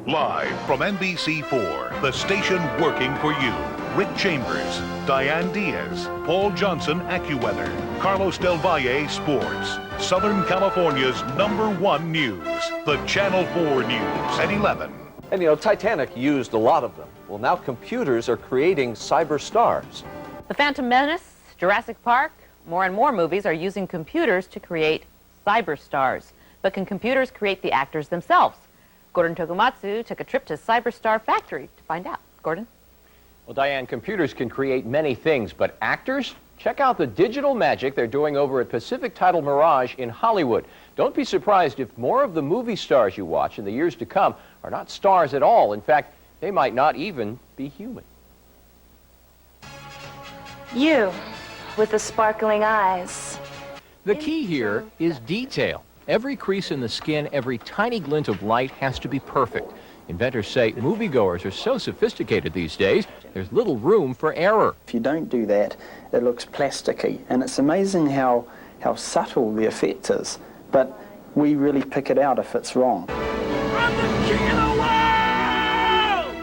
Live from NBC4, the station working for you. Rick Chambers, Diane Diaz, Paul Johnson AccuWeather, Carlos Del Valle Sports, Southern California's #1 news, the Channel 4 News at 11. And you know, Titanic used a lot of them. Well, now computers are creating cyber stars. The Phantom Menace, Jurassic Park, more and more movies are using computers to create cyber stars. But can computers create the actors themselves? Gordon Tokumatsu took a trip to Cyberstar Factory to find out. Gordon? Well, Diane, computers can create many things, but actors? Check out the digital magic they're doing over at Pacific Title Mirage in Hollywood. Don't be surprised if more of the movie stars you watch in the years to come are not stars at all. In fact, they might not even be human. You, with the sparkling eyes. The key here is detail. Every crease in the skin, every tiny glint of light has to be perfect. Inventors say moviegoers are so sophisticated these days, there's little room for error. If you don't do that, it looks plasticky. And it's amazing how subtle the effect is. But we really pick it out if it's wrong. I'm the king of the world!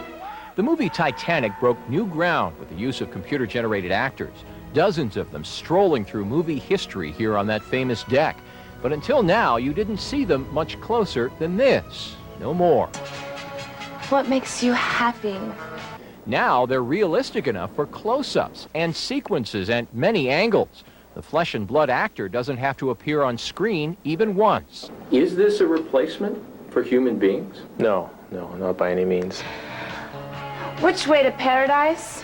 The movie Titanic broke new ground with the use of computer-generated actors. Dozens of them strolling through movie history here on that famous deck. But until now, you didn't see them much closer than this. No more. What makes you happy? Now they're realistic enough for close-ups and sequences and many angles. The flesh and blood actor doesn't have to appear on screen even once. Is this a replacement for human beings? No, not by any means. Which way to paradise?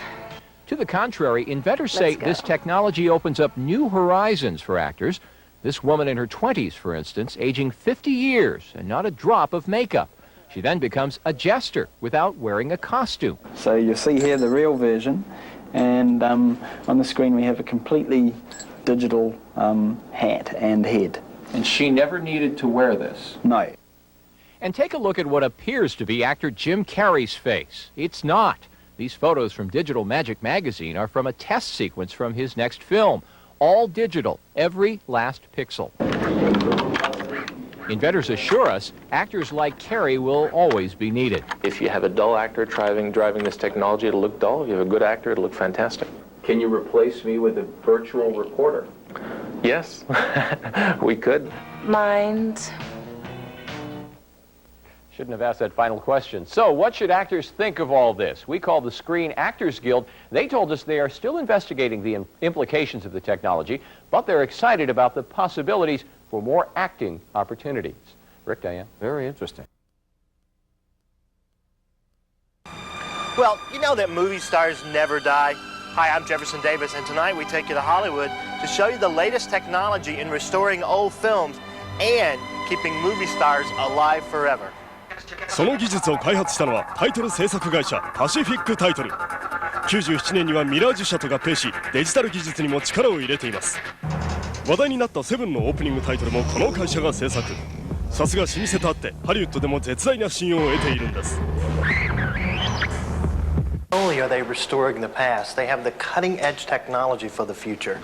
To the contrary, inventors say this technology opens up new horizons for actors. This woman in her 20s, for instance, aging 50 years and not a drop of makeup. She then becomes a jester without wearing a costume. So you see here the real version, and on the screen we have a completely digital hat and head. And she never needed to wear this? No. And take a look at what appears to be actor Jim Carrey's face. It's not. These photos from Digital Magic magazine are from a test sequence from his next film. All digital, every last pixel. Inventors assure us actors like Carrey will always be needed. If you have a dull actor driving this technology, it'll look dull. If you have a good actor, it'll look fantastic. Can you replace me with a virtual reporter? Yes, we could. Mind. Shouldn't have asked that final question. So what should actors think of all this? We call the Screen Actors Guild. They told us they are still investigating the implications of the technology, but they're excited about the possibilities for more acting opportunities. Rick, Diane? Very interesting. Well, you know that movie stars never die. Hi, I'm Jefferson Davis, and tonight we take you to Hollywood to show you the latest technology in restoring old films and keeping movie stars alive forever. その技術を開発したのはタイトル制作会社パシフィックタイトル。97年にはミラージュ社と合併しデジタル技術にも力を入れています。話題になったセブンのオープニングタイトルもこの会社が制作。さすが老舗とあってハリウッドでも絶大な信用を得ているんです。Not only are they restoring the past, they have the cutting-edge technology for the future.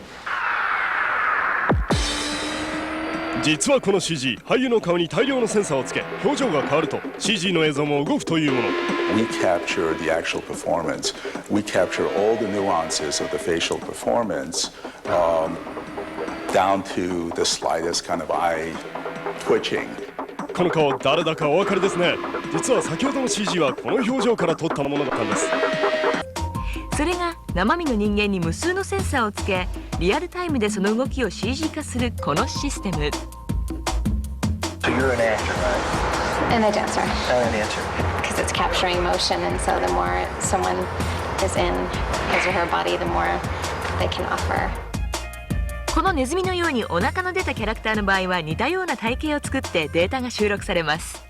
実はこの CG、俳優の顔に大量のセンサーをつけ、表情が変わると CG の映像も動くというもの。We capture the actual performance. We capture all the nuances of the facial performance, down to the slightest kind of eye twitching. この顔、誰だかお分かりですね。実は先ほどの CG はこの表情から撮ったものだったんです。それが生身の人間に無数のセンサーをつけ、リアルタイムでその動きを CG 化するこのシステム。So you're an actor, right? And a dancer. And a dancer. Because it's capturing motion, and so the more someone is in his or her body, the more they can offer. このネズミのようにお腹の出たキャラクターの場合は似たような体型を作ってデータが収録されます。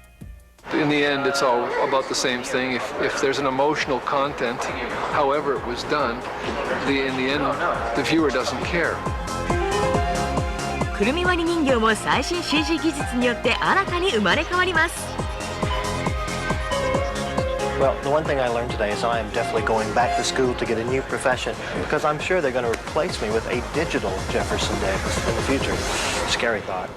In the end, it's all about the same thing. If there's an emotional content, however it was done, in the end, the viewer doesn't care. くるみ割り人形も最新 CG 技術によって新たに生まれ変わります。Well, the one thing I learned today is I am definitely going back to school to get a new profession because I'm sure they're going to replace me with a digital Jefferson Davis in the future. Scary thought.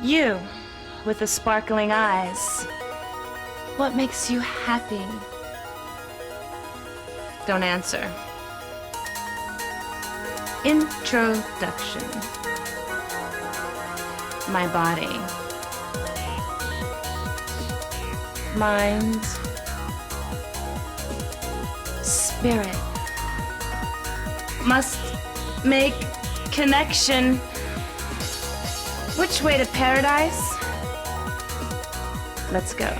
You, with the sparkling eyes. What makes you happy? Don't answer. Introduction. My body. Mind. Spirit. Must make connection. Which way to paradise? Let's go.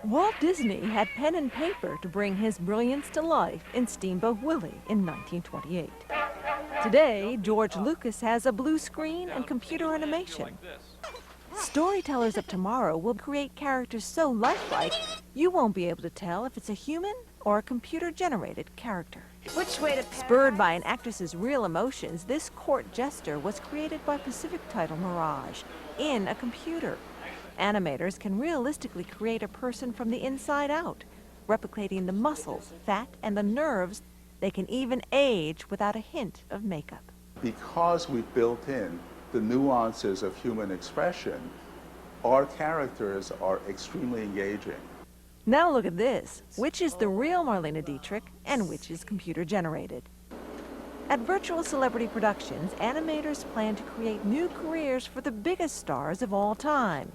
Walt Disney had pen and paper to bring his brilliance to life in Steamboat Willie in 1928. Today, George Lucas has a blue screen and computer animation. Storytellers of tomorrow will create characters so lifelike, you won't be able to tell if it's a human or a computer-generated character. Which way to Spurred by an actress's real emotions, this court jester was created by Pacific Title Mirage in a computer. Animators can realistically create a person from the inside out, replicating the muscles, fat, and the nerves. They can even age without a hint of makeup. Because we built in the nuances of human expression, our characters are extremely engaging. Now look at this. Which is the real Marlene Dietrich and which is computer-generated? At Virtual Celebrity Productions, animators plan to create new careers for the biggest stars of all time.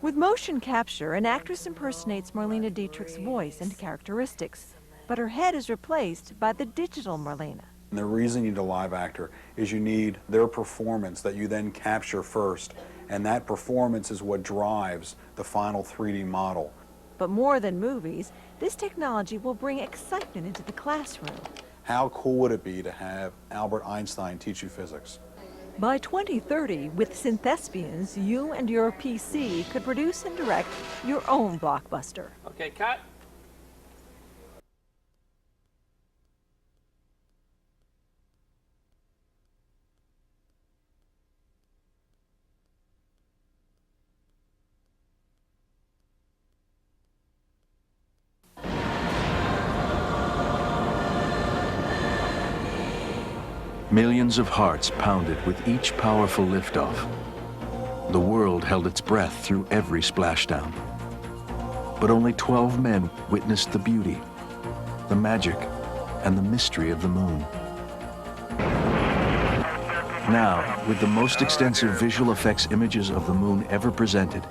With motion capture, an actress impersonates Marlene Dietrich's voice and characteristics, but her head is replaced by the digital Marlene. And the reason you need a live actor is you need their performance that you then capture first, and that performance is what drives the final 3D model. But more than movies, this technology will bring excitement into the classroom. How cool would it be to have Albert Einstein teach you physics? By 2030, with Synthespians, you and your PC could produce and direct your own blockbuster. Okay, cut. Millions of hearts pounded with each powerful liftoff. The world held its breath through every splashdown. But only 12 men witnessed the beauty, the magic, and the mystery of the moon. Now, with the most extensive visual effects images of the moon ever presented,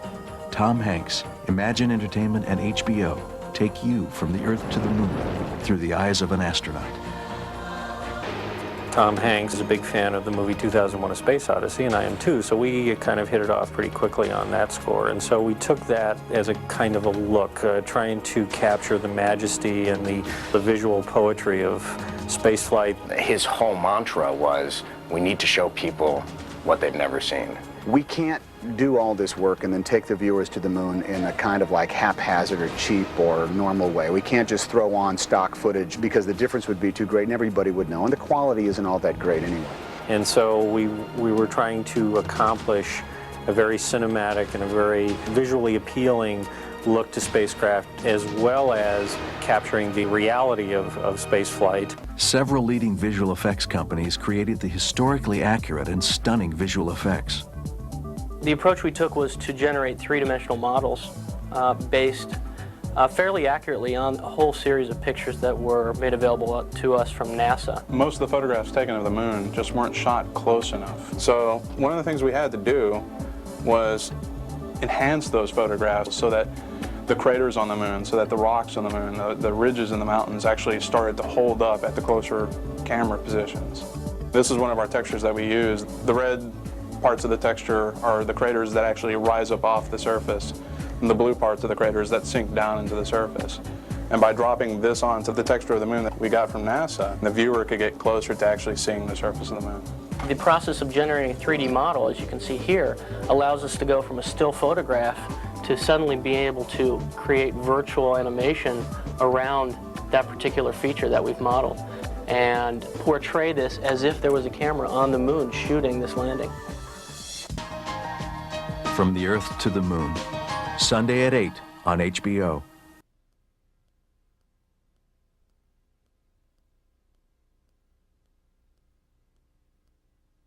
Tom Hanks, Imagine Entertainment, and HBO take you from the Earth to the moon through the eyes of an astronaut. Tom Hanks is a big fan of the movie 2001: A Space Odyssey, and I am too, so we kind of hit it off pretty quickly on that score. And so we took that as a kind of a look, trying to capture the majesty and the visual poetry of spaceflight. His whole mantra was, we need to show people what they've never seen. We can't do all this work and then take the viewers to the moon in a kind of like haphazard or cheap or normal way. We can't just throw on stock footage because the difference would be too great and everybody would know, and the quality isn't all that great anyway. And so we were trying to accomplish a very cinematic and a very visually appealing look to spacecraft, as well as capturing the reality of space flight. Several leading visual effects companies created the historically accurate and stunning visual effects. The approach we took was to generate three-dimensional models based fairly accurately on a whole series of pictures that were made available to us from NASA. Most of the photographs taken of the moon just weren't shot close enough. So one of the things we had to do was enhance those photographs so that the craters on the moon, so that the rocks on the moon, the ridges in the mountains actually started to hold up at the closer camera positions. This is one of our textures that we use. The red parts of the texture are the craters that actually rise up off the surface, and the blue parts are the craters that sink down into the surface. And by dropping this onto the texture of the moon that we got from NASA, the viewer could get closer to actually seeing the surface of the moon. The process of generating a 3D model, as you can see here, allows us to go from a still photograph to suddenly be able to create virtual animation around that particular feature that we've modeled and portray this as if there was a camera on the moon shooting this landing. From the Earth to the Moon, Sunday at 8 on HBO.